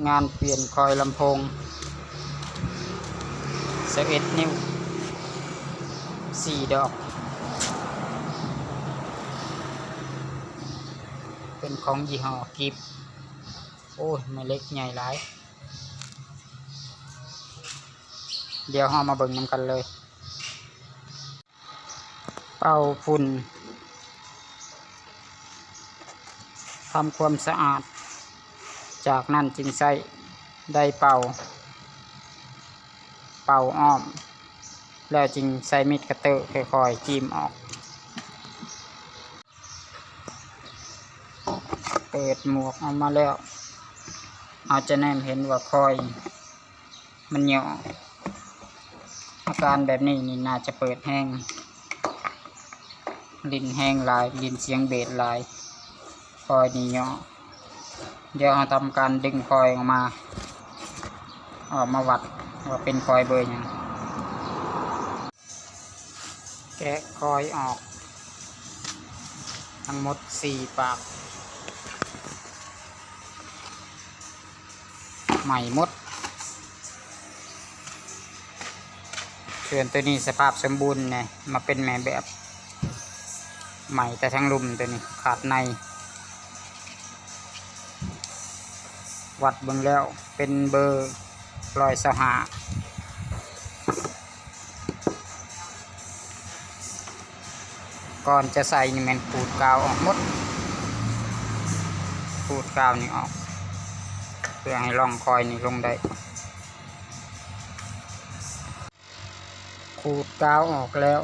งานเปลี่ยนคอยลำโพง11 นิ้ว4 ดอกเป็นของยี่ห้อกิฟโอ้ยไม่เล็กใหญ่หลายเดี๋ยวเรามาเบิ่งนำกันเลยเป่าฝุ่นทำความสะอาดจากนั้นจึงใส่ได้เป่าอ้อมแล้วจึงใส่มีดคัตเตอร์ค่อยๆจิ้มออกเปิดหมวกออกมาแล้วเราจะแนมเห็นว่าคอยมันเหยาะอาการแบบนี้นี่น่าจะเปิดแห้งลิ้นแห้งลายลิ้นเสียงเบสลายคอยนี่เหยาะเดี๋ยวเราทำการดึงคอยออกมาวัดว่าเป็นคอยเบอร์ยังแกะคอยออกทั้งหมด4 ปากใหม่หมดส่วนตัวนี้สภาพสมบูรณ์เนี่ยมาเป็นแม่แบบใหม่แต่ทั้งลุมตัวนี้ขาดในวัดเบิ่งแล้วเป็นเบอร์125ก่อนจะใส่นี่มันขูดกาวออกหมดขูดกาวนี่ออกเพื่อให้ร่องคอยนี่ลงได้ขูดกาวออกแล้ว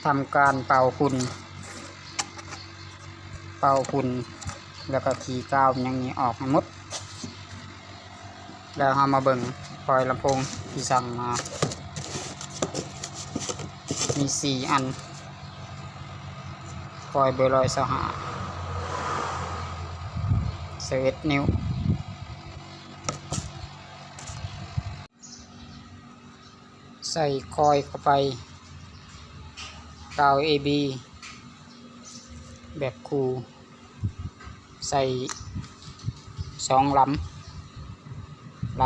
ทำการเป่าฝุ่นแล้วก็ขีกาวอย่างนี้ออกหมดแล้วเรามาเบิ่งคอยลำโพงที่สั่งมามี4 อันคอยเบอร์125 11 นิ้วใส่คอยเข้าไปกาว AB แบบคูใส่2 ล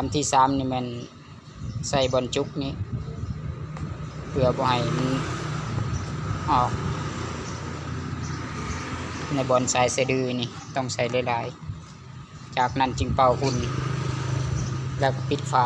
ำที่3นี่มันใส่บนจุกนี้เพื่อบ่ให้มันออกในบอนสายสะดือนี่ต้องใส่หลายๆจากนั้นจึงเป่าฝุ่นแล้วก็ปิดฝา